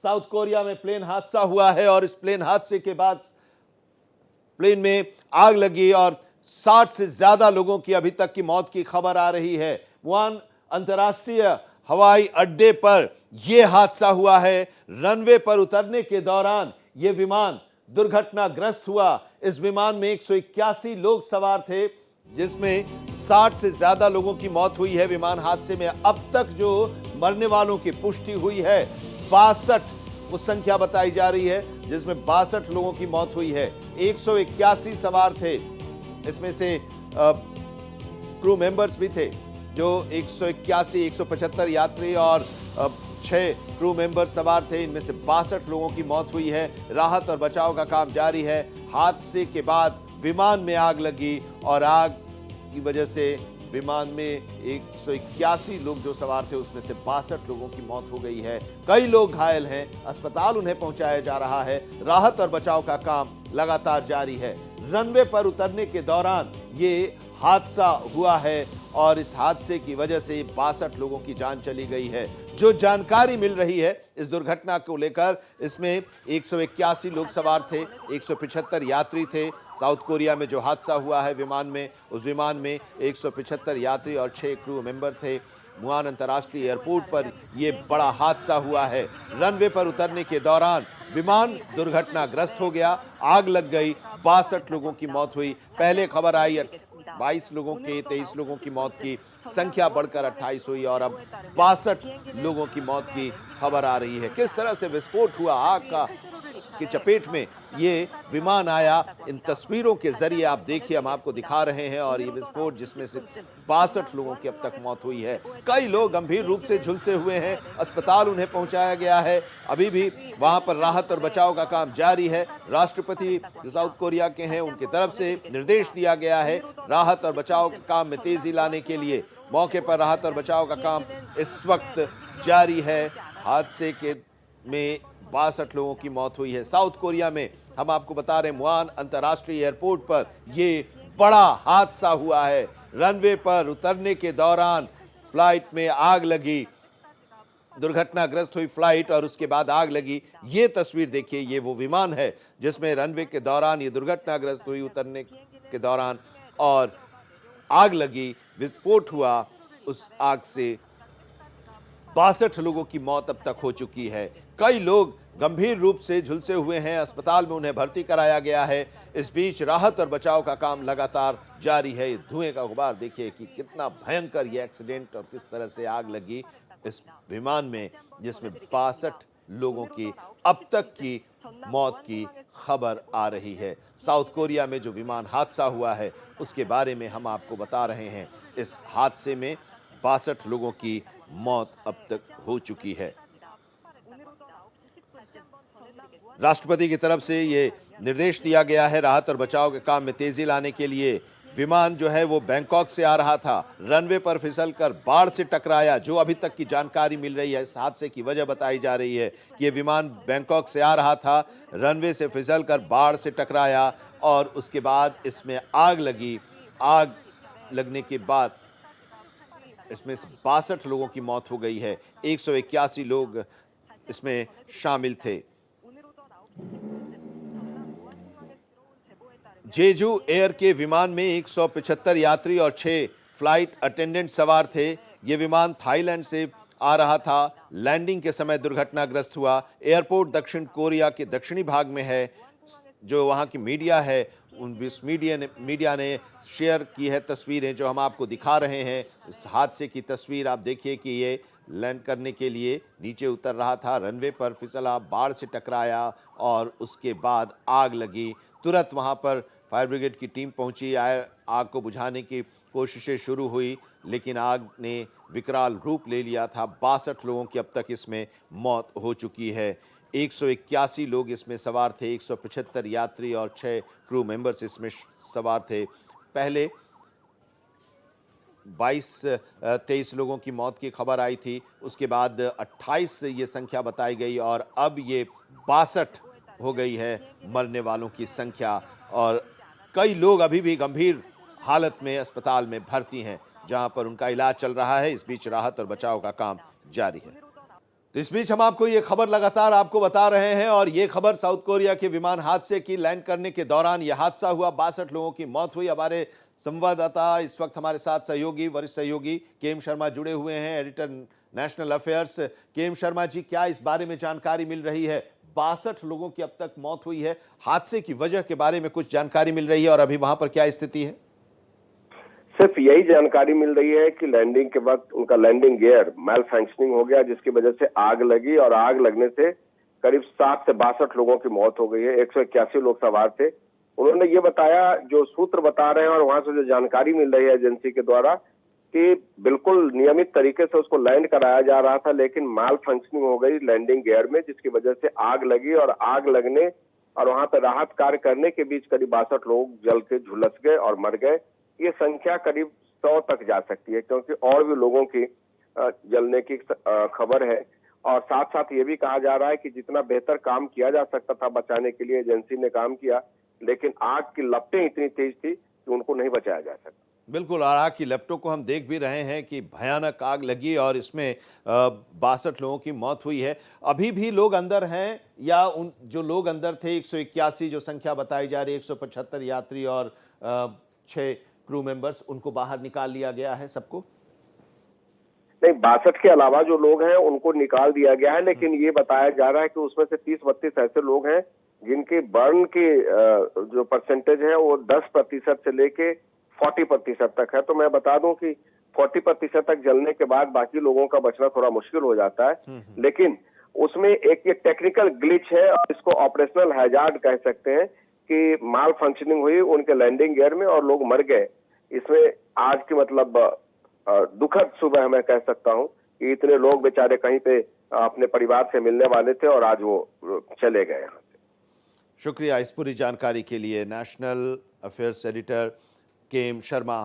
South Korea में plane हादसा हुआ है और इस प्लेन हादसे के बाद प्लेन में आग लगी और 60 से ज्यादा लोगों की अभी तक की मौत की खबर आ रही है। वुहान अंतर्राष्ट्रीय हवाई अड्डे पर यह हादसा हुआ है। रनवे पर उतरने के दौरान यह विमान दुर्घटनाग्रस्त हुआ। इस विमान में 181 लोग सवार थे, जिसमें 60 से ज्यादा लोगों की मौत हुई है। विमान हादसे में अब तक जो मरने वालों की पुष्टि हुई है 62 वो संख्या बताई जा रही है, जिसमें 62 लोगों की मौत हुई है। 181 सवार थे, इसमें से क्रू मेंबर्स भी थे जो 181, 175 यात्री और 6 क्रू मेंबर सवार थे। इनमें से 62 लोगों की मौत हुई है। राहत और बचाव का काम जारी है। हादसे के बाद विमान में आग लगी और आग की वजह से विमान में 181 लोग जो सवार थे उसमें से 62 लोगों की मौत हो गई है। कई लोग घायल हैं, अस्पताल उन्हें पहुंचाया जा रहा है। राहत और बचाव का काम लगातार जारी है। रनवे पर उतरने के दौरान ये हादसा हुआ है और इस हादसे की वजह से 62 लोगों की जान चली गई है। जो जानकारी मिल रही है इस दुर्घटना को लेकर, इसमें 181 लोग सवार थे, 175 यात्री थे। साउथ कोरिया में जो हादसा हुआ है विमान में, उस विमान में 175 यात्री और 6 क्रू मेंबर थे। वुहान अंतर्राष्ट्रीय एयरपोर्ट पर यह बड़ा हादसा हुआ है। रनवे पर उतरने के दौरान विमान दुर्घटनाग्रस्त हो गया, आग लग गई, 62 लोगों की मौत हुई। पहले खबर आई 22 लोगों के, 23 लोगों की मौत की संख्या बढ़कर 28 हुई और अब 62 लोगों की मौत की खबर आ रही है। किस तरह से विस्फोट हुआ, आग का की चपेट में ये विमान आया, इन तस्वीरों के जरिए आप देखिए, हम आपको दिखा रहे हैं। और ये विस्फोट जिसमें से 62 लोगों की अब तक मौत हुई है। कई लोग गंभीर रूप से झुलसे हुए हैं, अस्पताल उन्हें पहुंचाया गया है। अभी भी वहां पर राहत और बचाव का काम जारी है। राष्ट्रपति जो साउथ कोरिया के हैं, उनकी तरफ से निर्देश दिया गया है राहत और बचाव के काम में तेजी लाने के लिए। मौके पर राहत और बचाव का काम इस वक्त जारी है। हादसे के में 62 लोगों की मौत हुई है। साउथ कोरिया में हम आपको बता रहे हैं, वुहान अंतर्राष्ट्रीय एयरपोर्ट पर यह बड़ा हादसा हुआ है। रनवे पर उतरने के दौरान फ्लाइट में आग लगी, दुर्घटनाग्रस्त हुई फ्लाइट और उसके बाद आग लगी। ये तस्वीर देखिए, ये वो विमान है जिसमें रनवे के दौरान ये दुर्घटनाग्रस्त हुई, उतरने के दौरान, और आग लगी, विस्फोट हुआ। उस आग से 62 लोगों की मौत अब तक हो चुकी है। कई लोग गंभीर रूप से झुलसे हुए हैं, अस्पताल में उन्हें भर्ती कराया गया है। इस बीच राहत और बचाव का काम लगातार जारी है। धुएं का गुबार देखिए कि कितना भयंकर ये एक्सीडेंट और किस तरह से आग लगी इस विमान में, जिसमें 62 लोगों की अब तक की मौत की खबर आ रही है। साउथ कोरिया में जो विमान हादसा हुआ है उसके बारे में हम आपको बता रहे हैं। इस हादसे में 62 लोगों की मौत अब तक हो चुकी है। राष्ट्रपति की तरफ से ये निर्देश दिया गया है राहत और बचाव के काम में तेजी लाने के लिए। विमान जो है वो बैंकॉक से आ रहा था, रनवे पर फिसलकर बाढ़ से टकराया। जो अभी तक की जानकारी मिल रही है, इस हादसे की वजह बताई जा रही है कि ये विमान बैंकॉक से आ रहा था, रनवे से फिसलकर बाढ़ से टकराया और उसके बाद इसमें आग लगी। आग लगने के बाद इसमें 62 लोगों की मौत हो गई है। 181 लोग इसमें शामिल थे। जेजू एयर के विमान में 175 यात्री और 6 फ्लाइट अटेंडेंट सवार थे। यह विमान थाईलैंड से आ रहा था, लैंडिंग के समय दुर्घटनाग्रस्त हुआ। एयरपोर्ट दक्षिण कोरिया के दक्षिणी भाग में है। जो वहां की मीडिया है, उस मीडिया ने शेयर की है तस्वीरें जो हम आपको दिखा रहे हैं। इस हादसे की तस्वीर आप देखिए कि ये लैंड करने के लिए नीचे उतर रहा था, रनवे पर फिसला, बाढ़ से टकराया और उसके बाद आग लगी। तुरंत वहां पर फायर ब्रिगेड की टीम पहुंची, आग को बुझाने की कोशिशें शुरू हुई, लेकिन आग ने विकराल रूप ले लिया था। 62 लोगों की अब तक इसमें मौत हो चुकी है। 181 लोग इसमें सवार थे, 175 यात्री और 6 क्रू मेंबर्स इसमें सवार थे। पहले 22-23 लोगों की मौत की खबर आई थी, उसके बाद 28 ये संख्या बताई गई और अब ये 62 हो गई है मरने वालों की संख्या। और कई लोग अभी भी गंभीर हालत में अस्पताल में भर्ती हैं, जहां पर उनका इलाज चल रहा है। इस बीच राहत और बचाव का काम जारी है। तो इस बीच हम आपको ये खबर लगातार आपको बता रहे हैं और ये खबर साउथ कोरिया के विमान हादसे की। लैंड करने के दौरान यह हादसा हुआ, 62 लोगों की मौत हुई। हमारे संवाददाता इस वक्त हमारे साथ सहयोगी, वरिष्ठ सहयोगी केएम शर्मा जुड़े हुए हैं, editor national affairs. K M Sharma ji, क्या इस बारे में जानकारी मिल रही है? 62 लोगों की अब तक मौत हुई है, हादसे की वजह के बारे में कुछ जानकारी मिल रही है और अभी वहां पर क्या स्थिति है? सिर्फ यही जानकारी मिल रही है कि लैंडिंग के वक्त उनका लैंडिंग गियर मैल फंक्शनिंग हो गया, जिसकी वजह से आग लगी और आग लगने से करीब 60 से 62 लोगों की मौत हो गई है। 181 लोग सवार थे। उन्होंने ये बताया, जो सूत्र बता रहे हैं और वहां से जो जानकारी मिल रही है एजेंसी के द्वारा, कि बिल्कुल नियमित तरीके से उसको लैंड कराया जा रहा था, लेकिन माल फंक्शनिंग हो गई लैंडिंग गियर में, जिसकी वजह से आग लगी और आग लगने और वहां पर राहत कार्य करने के बीच करीब 62 लोग जल के झुलस गए और मर गए। ये संख्या करीब 100 तक जा सकती है, क्योंकि और भी लोगों की जलने की खबर है। और साथ साथ ये भी कहा जा रहा है कि जितना बेहतर काम किया जा सकता था बचाने के लिए, एजेंसी ने काम किया, लेकिन आग की लपटें इतनी तेज थी कि उनको नहीं बचाया जा सका। बिल्कुल, और आग की लपटों को हम देख भी रहे हैं कि भयानक आग लगी और इसमें 62 लोगों की मौत हुई है। अभी भी लोग अंदर हैं या उन जो लोग अंदर थे 181 जो संख्या बताई जा रही है, 175 यात्री और 6 क्रू मेंबर्स, उनको बाहर निकाल लिया गया है सबको? नहीं, 62 के अलावा जो लोग हैं उनको निकाल दिया गया है, लेकिन ये बताया जा रहा है कि उसमें से 30-32 ऐसे लोग हैं जिनके बर्न के जो परसेंटेज है वो 10% से लेके 40% तक है। तो मैं बता दूं कि 40% तक जलने के बाद बाकी लोगों का बचना थोड़ा मुश्किल हो जाता है, लेकिन उसमें एक ये टेक्निकल ग्लिच है और इसको ऑपरेशनल हैजार्ड कह सकते हैं कि माल फंक्शनिंग हुई उनके लैंडिंग गियर में और लोग मर गए। इसमें आज की मतलब दुखद सुबह मैं कह सकता हूं कि इतने लोग बेचारे कहीं पे अपने परिवार से मिलने वाले थे और आज वो चले गए यहाँ से। शुक्रिया इस पूरी जानकारी के लिए national affairs editor KM Sharma.